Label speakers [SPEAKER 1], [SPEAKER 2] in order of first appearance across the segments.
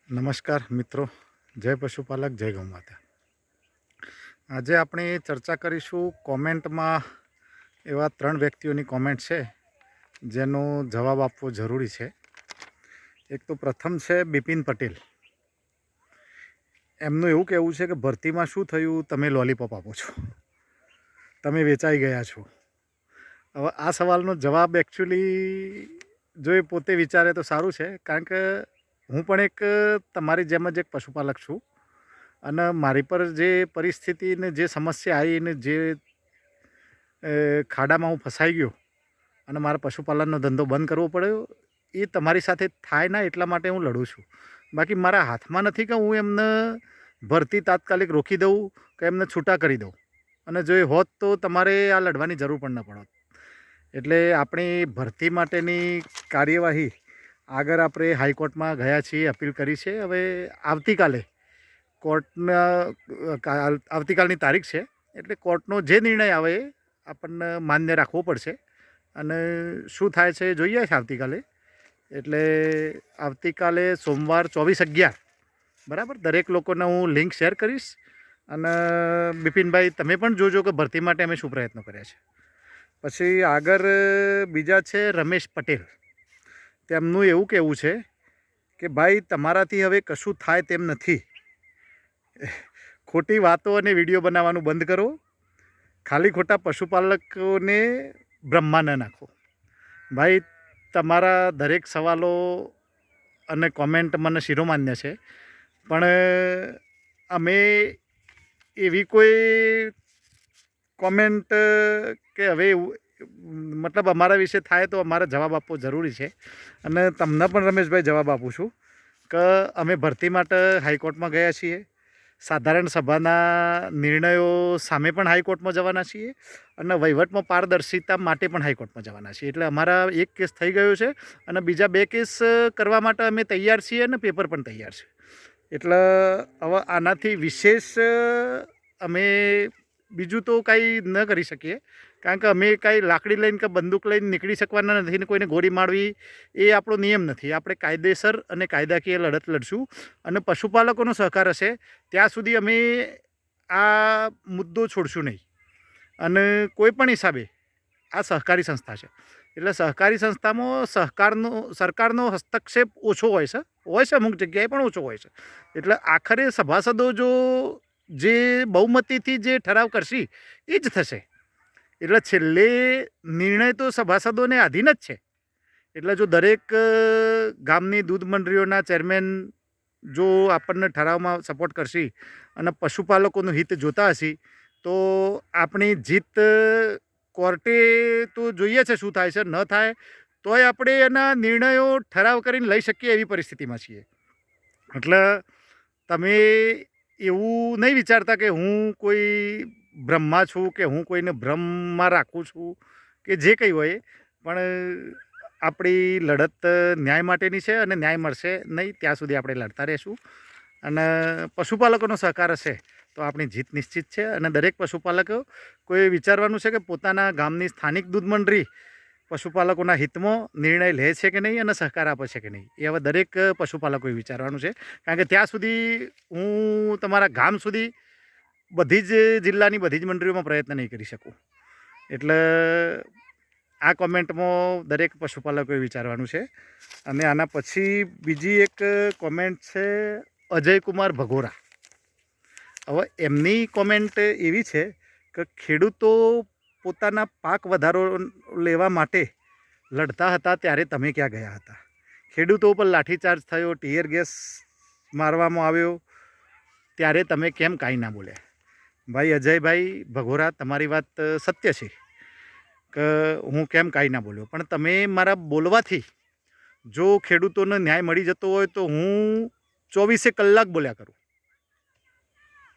[SPEAKER 1] નમસ્કાર મિત્રો, જય પશુપાલક, જય ગૌ માતા. આજે આપણે ચર્ચા કરીશું કોમેન્ટમાં એવા 3 વ્યક્તિઓની કોમેન્ટ છે જેનો જવાબ આપવો જરૂરી છે. એક તો પ્રથમ છે બિપિન પટેલ. એમનું એવું કહેવું છે કે ભરતીમાં શું થયું, તમે લોલીપોપ આપો છો, તમે વેચાઈ ગયા છો. હવે આ સવાલનો જવાબ એકચ્યુઅલી જો એ પોતે વિચારે તો સારું છે, કારણ કે હું પણ એક તમારી જેમ જ એક પશુપાલક છું અને મારી પર જે પરિસ્થિતિ ને જે સમસ્યા આવી ને જે ખાડામાં હું ફસાઈ ગયો અને મારા પશુપાલનનો ધંધો બંધ કરવો પડ્યો, એ તમારી સાથે થાય ના એટલા માટે હું લડું છું. બાકી મારા હાથમાં નથી કે હું એમને ભરતી તાત્કાલિક રોકી દઉં કે એમને છૂટા કરી દઉં, અને જો એ હોત તો તમારે આ લડવાની જરૂર પણ ન પડત. એટલે આપણી ભરતી માટેની કાર્યવાહી આગળ આપણે હાઈકોર્ટમાં ગયા છીએ, અપીલ કરી છે. હવે આવતીકાલે આવતીકાલની તારીખ છે, એટલે કોર્ટનો જે નિર્ણય આવે એ આપણને માન્ય રાખવો પડશે અને શું થાય છે જોઈએ છે આવતીકાલે. એટલે આવતીકાલે સોમવાર 24/11 બરાબર દરેક લોકોને હું લિંક શેર કરીશ. અને બિપિનભાઈ તમે પણ જોજો કે ભરતી માટે અમે શું પ્રયત્નો કર્યા છે. પછી આગળ બીજા છે રમેશ પટેલ. તેમનું એવું કહેવું છે કે ભાઈ તમારાથી હવે કશું થાય તેમ નથી, ખોટી વાતો અને વિડીયો બનાવવાનું બંધ કરો, ખાલી ખોટા પશુપાલકોને બ્રહ્મા ન નાખો. ભાઈ તમારા દરેક સવાલો અને કોમેન્ટ મને શિરોમાન્ય છે, પણ અમે એવી કોઈ કોમેન્ટ કે હવે મતલબ અમારા વિશે થાય તો અમારે જવાબ આપવો જરૂરી છે. અને તમને પણ રમેશભાઈ જવાબ આપું છું કે અમે ભરતી માટે હાઈકોર્ટમાં ગયા છીએ, સાધારણ સભાના નિર્ણયો સામે પણ હાઈકોર્ટમાં જવાના છીએ અને વહીવટમાં પારદર્શિતા માટે પણ હાઈકોર્ટમાં જવાના છીએ. એટલે અમારા એક કેસ થઈ ગયો છે અને બીજા 2 કેસ કરવા માટે અમે તૈયાર છીએ અને પેપર પણ તૈયાર છે. એટલે હવે આનાથી વિશેષ અમે બીજું તો કાંઈ ન કરી શકીએ, કારણ કે અમે કાંઈ લાકડી લઈને કે બંદૂક લઈને નીકળી શકવાના નથી ને કોઈને ગોળી મારવી એ આપણો નિયમ નથી. આપણે કાયદેસર અને કાયદાકીય લડત લડશું અને પશુપાલકોનો સહકાર હશે ત્યાં સુધી અમે આ મુદ્દો છોડશું નહીં. અને કોઈ પણ હિસાબે આ સહકારી સંસ્થા છે, એટલે સહકારી સંસ્થામાં સરકારનો હસ્તક્ષેપ ઓછો હોય છે, અમુક જગ્યાએ પણ ઓછો હોય છે. એટલે આખરે સભાસદો જો જે બહુમતીથી જે ઠરાવ કરશે એ જ થશે. એટલે છેલ્લે નિર્ણય તો સભાસદોને આધીન જ છે. એટલે જો દરેક ગામની દૂધ મંડળીઓના ચેરમેન જો આપણને ઠરાવમાં સપોર્ટ કરશે અને પશુપાલકોનું હિત જોતા હશે તો આપણી જીત કોર્ટે તો જોઈએ છે શું થાય છે, ન થાય તોય આપણે એના નિર્ણયો ઠરાવ કરીને લઈ શકીએ એવી પરિસ્થિતિમાં છીએ. એટલે તમે એવું નહીં વિચારતા કે હું કોઈ બ્રહ્મા છું કે હું કોઈને ભ્રમમાં રાખું છું કે જે કંઈ હોય, પણ આપણી લડત ન્યાય માટેની છે અને ન્યાય મળશે નહીં ત્યાં સુધી આપણે લડતા રહીશું. અને પશુપાલકોનો સહકાર હશે તો આપણી જીત નિશ્ચિત છે. અને દરેક પશુપાલકો કોઈ વિચારવાનું છે કે પોતાના ગામની સ્થાનિક દૂધ મંડળી પશુપાલકોના હિતમાં નિર્ણય લે છે કે નહીં અને સહકાર આપે છે કે નહીં, એ હવે દરેક પશુપાલકોએ વિચારવાનું છે. કારણ કે ત્યાં સુધી હું તમારા ગામ સુધી બધી જ જિલ્લાની બધી જ મંડળીઓમાં પ્રયત્ન નહીં કરી શકું. એટલે આ કોમેન્ટમાં દરેક પશુપાલકોએ વિચારવાનું છે. અને આના પછી બીજી એક કોમેન્ટ છે અજયકુમાર ભગોરા. હવે એમની કોમેન્ટ એવી છે કે ખેડૂતો પોતાના પાક વધારો લેવા માટે લડતા હતા ત્યારે તમે ક્યાં ગયા હતા? ખેડૂતો ઉપર લાઠીચાર્જ થયો, ટીયર ગેસ મારવામાં આવ્યો, ત્યારે તમે કેમ કાંઈ ના બોલ્યા? ભાઈ અજયભાઈ ભગોરા, તમારી વાત સત્ય છે કે હું કેમ કાંઈ ના બોલ્યો, પણ તમે મારા બોલવાથી જો ખેડૂતોને ન્યાય મળી જતો હોય તો હું 24 કલાક બોલ્યા કરું.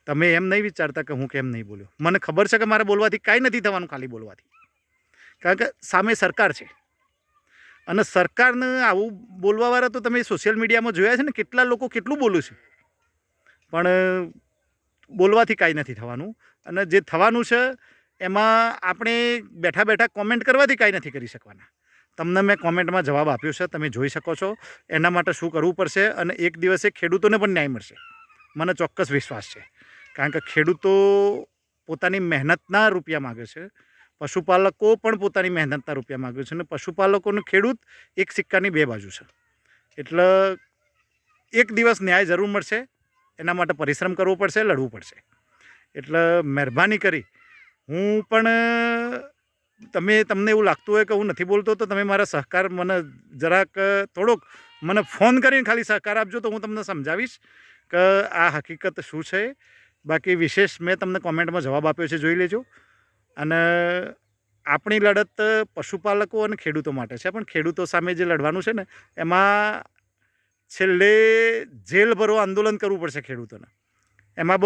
[SPEAKER 1] તમે એમ નહીં વિચારતા કે હું કેમ નહીં બોલ્યો. મને ખબર છે કે મારા બોલવાથી કાંઈ નથી થવાનું, ખાલી બોલવાથી. કારણ કે સામે સરકાર છે અને સરકારને આવું બોલવાવાળા તો તમે સોશિયલ મીડિયામાં જોયા છે ને, કેટલા લોકો કેટલું બોલું છે, પણ બોલવાથી કાંઈ નથી થવાનું. અને જે થવાનું છે એમાં આપણે બેઠા બેઠા કોમેન્ટ કરવાથી કાંઈ નથી કરી શકવાના. તમને મેં કોમેન્ટમાં જવાબ આપ્યો છે, તમે જોઈ શકો છો. એના માટે શું કરવું પડશે અને એક દિવસે ખેડૂતોને પણ ન્યાય મળશે, મને ચોક્કસ વિશ્વાસ છે. કારણ કે ખેડૂતો પોતાની મહેનતના રૂપિયા માગે છે, પશુપાલકો પણ પોતાની મહેનતના રૂપિયા માગે છે, અને પશુપાલકોનું ખેડૂત એક સિક્કાની બે બાજુ છે. એટલે એક દિવસ ન્યાય જરૂર મળશે, એના માટે પરિશ્રમ કરવો પડશે, લડવું પડશે. એટલે મહેરબાની કરી હું પણ તમને એવું લાગતું હોય કે હું નથી બોલતો, તો તમે મારા સહકાર મને જરાક થોડોક મને ફોન કરીને ખાલી સહકાર આપજો, તો હું તમને સમજાવીશ કે આ હકીકત શું છે. બાકી વિશેષ મેં તમને કોમેન્ટમાં જવાબ આપ્યો છે, જોઈ લેજો. અને આપણી લડત પશુપાલકો અને ખેડૂતો માટે છે, પણ ખેડૂતો સામે જે લડવાનું છે ને, એમાં છેલ્લે જેલભરો આંદોલન કરવું પડશે ખેડૂતોને. એમાં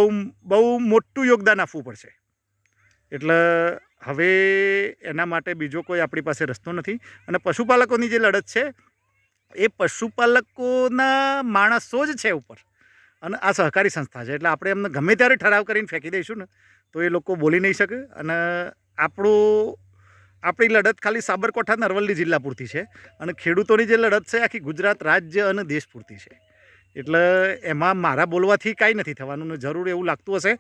[SPEAKER 1] બહુ મોટું યોગદાન આપવું પડશે. એટલે હવે એના માટે બીજો કોઈ આપણી પાસે રસ્તો નથી. અને પશુપાલકોની જે લડત છે એ પશુપાલકોના માણસો જ છે ઉપર, અને આ સહકારી સંસ્થા છે. એટલે આપણે એમને ગમે ત્યારે ઠરાવ કરીને ફેંકી દઈશું ને તો એ લોકો બોલી નહીં શકે. અને આપણી લડત ખાલી સાબરકાંઠા અને અરવલ્લી જિલ્લા પૂરતી છે, અને ખેડૂતોની જે લડત છે આખી ગુજરાત રાજ્ય અને દેશ પૂરતી છે. એટલે એમાં મારા બોલવાથી કાંઈ નથી થવાનું. ને જરૂર એવું લાગતું હશે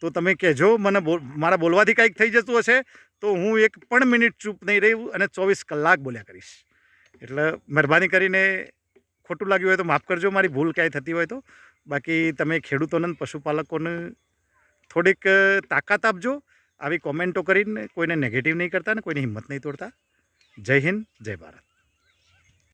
[SPEAKER 1] તો તમે કહેજો મને, મારા બોલવાથી કાંઈક થઈ જતું હશે તો હું એક પણ મિનિટ ચૂપ નહીં રહી અને 24 કલાક બોલ્યા કરીશ. એટલે મહેરબાની કરીને ખોટું લાગ્યું હોય તો માફ કરજો, મારી ભૂલ ક્યાંય થતી હોય તો. બાકી તમે ખેડૂતોને અને પશુપાલકોને થોડીક તાકાત આપજો. આવી કોમેન્ટો કરીને કોઈને નેગેટિવ નહીં કરતા ને કોઈની હિંમત નહીં તોડતા. જય હિન્દ, જય ભારત.